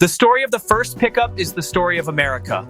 The story of the first pickup is the story of America.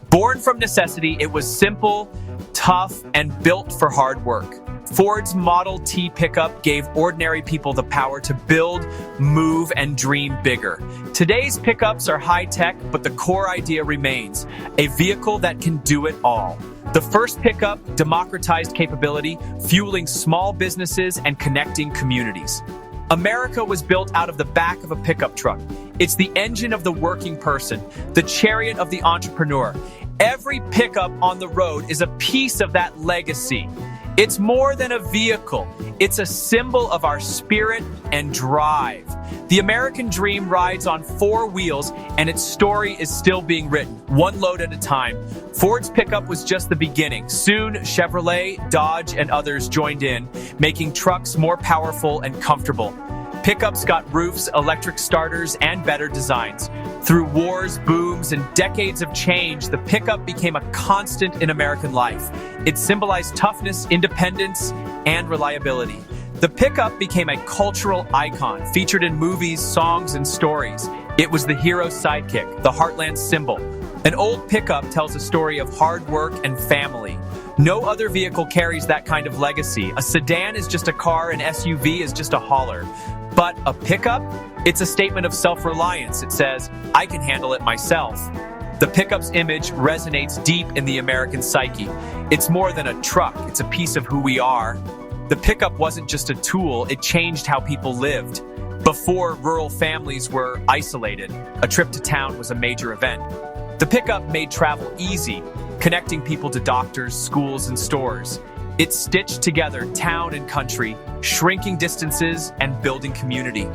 Born from necessity, it was simple, tough, and built for hard work. Ford's Model T pickup gave ordinary people the power to build, move, and dream bigger. Today's pickups are high-tech, but the core idea remains: a vehicle that can do it all. The first pickup democratized capability, fueling small businesses and connecting communities. America was built out of the back of a pickup truck. It's the engine of the working person, the chariot of the entrepreneur. Every pickup on the road is a piece of that legacy. It's more than a vehicle. It's a symbol of our spirit and drive. The American dream rides on four wheels, and its story is still being written, one load at a time. Ford's pickup was just the beginning. Soon, Chevrolet, Dodge, and others joined in, making trucks more powerful and comfortable. Pickups got roofs, electric starters, and better designs. Through wars, booms, and decades of change, the pickup became a constant in American life. It symbolized toughness, independence, and reliability. The pickup became a cultural icon, featured in movies, songs, and stories. It was the hero's sidekick, the heartland symbol. An old pickup tells a story of hard work and family. No other vehicle carries that kind of legacy. A sedan is just a car, an SUV is just a hauler. But a pickup? It's a statement of self-reliance. It says, I can handle it myself. The pickup's image resonates deep in the American psyche. It's more than a truck, it's a piece of who we are. The pickup wasn't just a tool, it changed how people lived. Before, rural families were isolated. A trip to town was a major event. The pickup made travel easy, connecting people to doctors, schools, and stores. It stitched together town and country, shrinking distances and building community.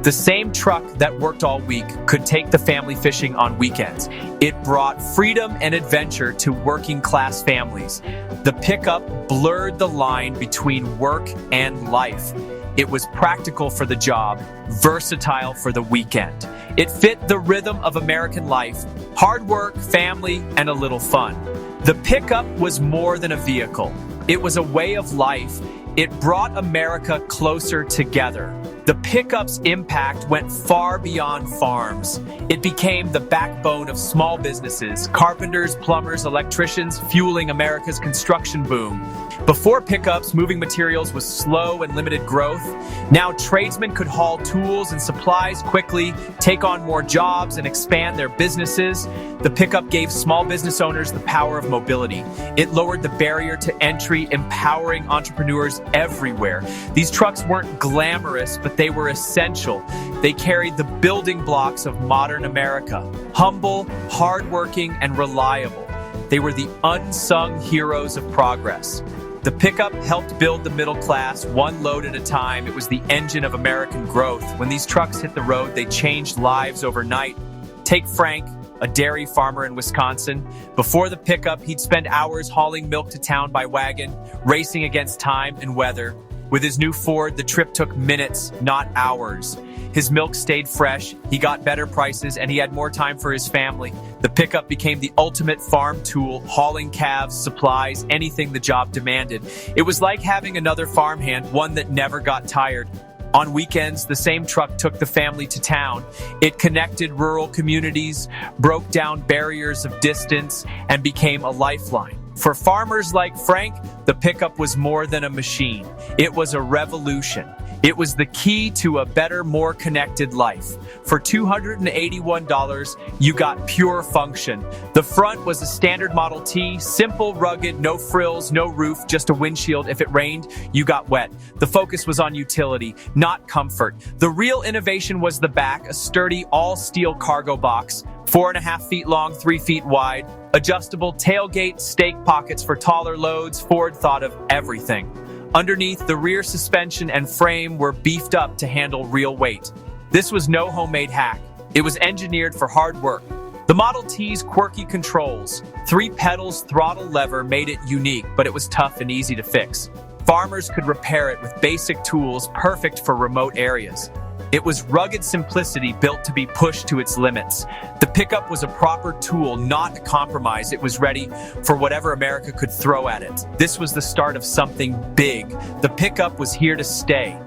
The same truck that worked all week could take the family fishing on weekends. It brought freedom and adventure to working-class families. The pickup blurred the line between work and life. It was practical for the job, versatile for the weekend. It fit the rhythm of American life: hard work, family, and a little fun. The pickup was more than a vehicle. It was a way of life. It brought America closer together. The pickup's impact went far beyond farms. It became the backbone of small businesses, carpenters, plumbers, electricians, fueling America's construction boom. Before pickups, moving materials was slow and limited growth. Now tradesmen could haul tools and supplies quickly, take on more jobs, and expand their businesses. The pickup gave small business owners the power of mobility. It lowered the barrier to entry, empowering entrepreneurs everywhere. These trucks weren't glamorous, but they were essential. They carried the building blocks of modern America: humble, hardworking, and reliable. They were the unsung heroes of progress. The pickup helped build the middle class, one load at a time. It was the engine of American growth. When these trucks hit the road, they changed lives overnight. Take Frank, a dairy farmer in Wisconsin. Before the pickup, he'd spend hours hauling milk to town by wagon, racing against time and weather. With his new Ford, the trip took minutes, not hours. His milk stayed fresh, he got better prices, and he had more time for his family. The pickup became the ultimate farm tool, hauling calves, supplies, anything the job demanded. It was like having another farmhand, one that never got tired. On weekends, the same truck took the family to town. It connected rural communities, broke down barriers of distance, and became a lifeline. For farmers like Frank, the pickup was more than a machine. It was a revolution. It was the key to a better, more connected life. For $281, you got pure function. The front was a standard Model T, simple, rugged, no frills, no roof, just a windshield. If it rained, you got wet. The focus was on utility, not comfort. The real innovation was the back, a sturdy, all-steel cargo box, 4.5 feet long, 3 feet wide, adjustable tailgate, stake pockets for taller loads. Ford thought of everything. Underneath, the rear suspension and frame were beefed up to handle real weight. This was no homemade hack. It was engineered for hard work. The Model T's quirky controls, 3 pedals, throttle lever, made it unique, but it was tough and easy to fix. Farmers could repair it with basic tools, perfect for remote areas. It was rugged simplicity built to be pushed to its limits. The pickup was a proper tool, not a compromise. It was ready for whatever America could throw at it. This was the start of something big. The pickup was here to stay.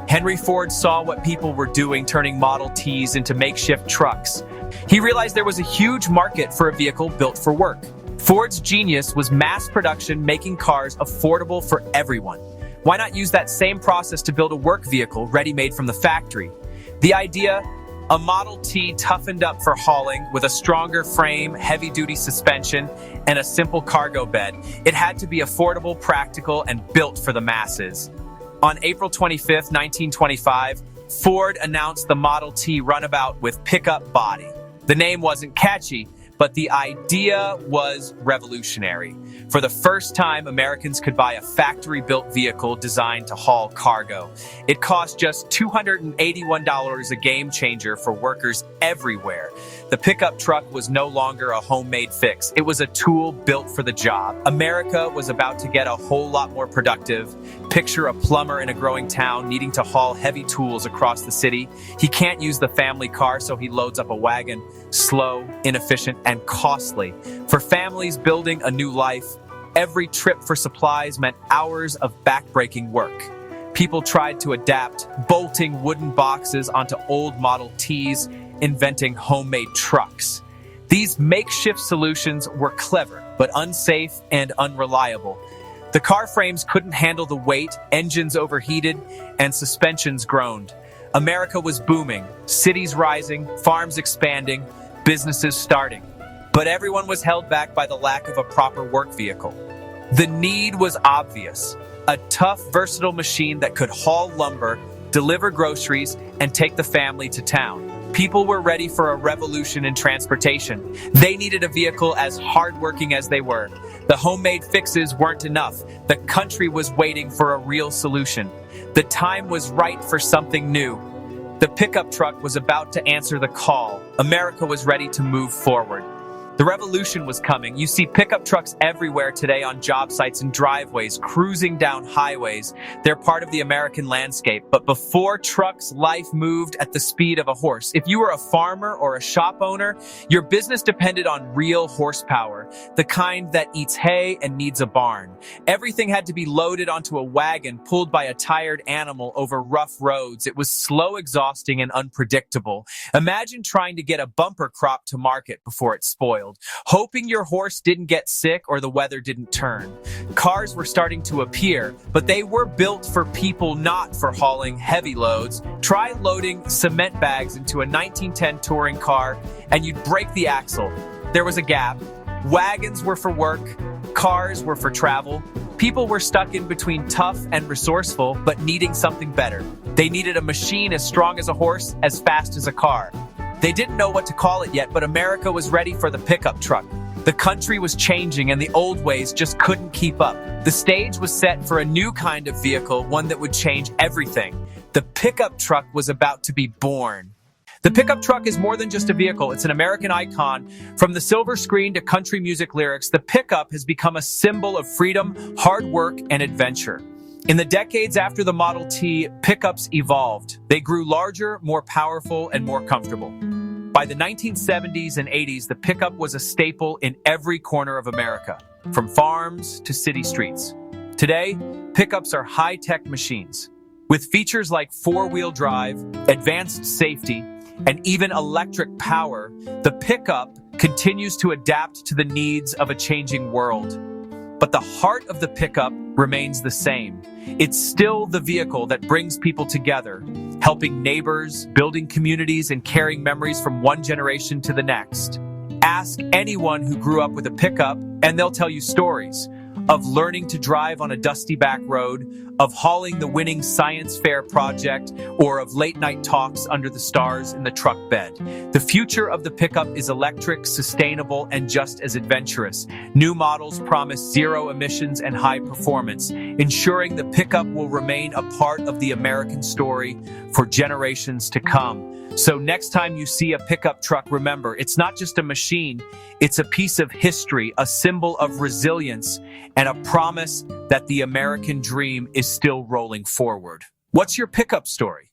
Henry Ford saw what people were doing, turning Model Ts into makeshift trucks. He realized there was a huge market for a vehicle built for work. Ford's genius was mass production, making cars affordable for everyone. Why not use that same process to build a work vehicle ready-made from the factory? The idea, a Model T toughened up for hauling with a stronger frame, heavy-duty suspension, and a simple cargo bed. It had to be affordable, practical, and built for the masses. On April 25, 1925, Ford announced the Model T runabout with pickup body. The name wasn't catchy, but the idea was revolutionary. For the first time, Americans could buy a factory-built vehicle designed to haul cargo. It cost just $281, a game changer for workers everywhere. The pickup truck was no longer a homemade fix. It was a tool built for the job. America was about to get a whole lot more productive. Picture a plumber in a growing town needing to haul heavy tools across the city. He can't use the family car, so he loads up a wagon. Slow, inefficient, and costly. For families building a new life, every trip for supplies meant hours of backbreaking work. People tried to adapt, bolting wooden boxes onto old Model Ts, inventing homemade trucks. These makeshift solutions were clever, but unsafe and unreliable. The car frames couldn't handle the weight, engines overheated, and suspensions groaned. America was booming, cities rising, farms expanding, businesses starting. But everyone was held back by the lack of a proper work vehicle. The need was obvious. A tough, versatile machine that could haul lumber, deliver groceries, and take the family to town. People were ready for a revolution in transportation. They needed a vehicle as hardworking as they were. The homemade fixes weren't enough. The country was waiting for a real solution. The time was right for something new. The pickup truck was about to answer the call. America was ready to move forward. The revolution was coming. You see pickup trucks everywhere today on job sites and driveways, cruising down highways. They're part of the American landscape. But before trucks, life moved at the speed of a horse. If you were a farmer or a shop owner, your business depended on real horsepower, the kind that eats hay and needs a barn. Everything had to be loaded onto a wagon pulled by a tired animal over rough roads. It was slow, exhausting, and unpredictable. Imagine trying to get a bumper crop to market before it spoiled, hoping your horse didn't get sick or the weather didn't turn. Cars were starting to appear, but they were built for people, not for hauling heavy loads. Try loading cement bags into a 1910 touring car, and you'd break the axle. There was a gap. Wagons were for work, cars were for travel. People were stuck in between tough and resourceful, but needing something better. They needed a machine as strong as a horse, as fast as a car. They didn't know what to call it yet, but America was ready for the pickup truck. The country was changing, and the old ways just couldn't keep up. The stage was set for a new kind of vehicle, one that would change everything. The pickup truck was about to be born. The pickup truck is more than just a vehicle. It's an American icon. From the silver screen to country music lyrics, the pickup has become a symbol of freedom, hard work, and adventure. In the decades after the Model T, pickups evolved. They grew larger, more powerful, and more comfortable. By the 1970s and 80s, the pickup was a staple in every corner of America, from farms to city streets. Today, pickups are high-tech machines. With features like four-wheel drive, advanced safety, and even electric power, the pickup continues to adapt to the needs of a changing world. But the heart of the pickup remains the same. It's still the vehicle that brings people together, helping neighbors, building communities, and carrying memories from one generation to the next. Ask anyone who grew up with a pickup, and they'll tell you stories of learning to drive on a dusty back road, of hauling the winning science fair project, or of late-night talks under the stars in the truck bed. The future of the pickup is electric, sustainable, and just as adventurous. New models promise zero emissions and high performance, ensuring the pickup will remain a part of the American story for generations to come. So next time you see a pickup truck, remember, it's not just a machine, it's a piece of history, a symbol of resilience, and a promise that the American dream is still rolling forward. What's your pickup story?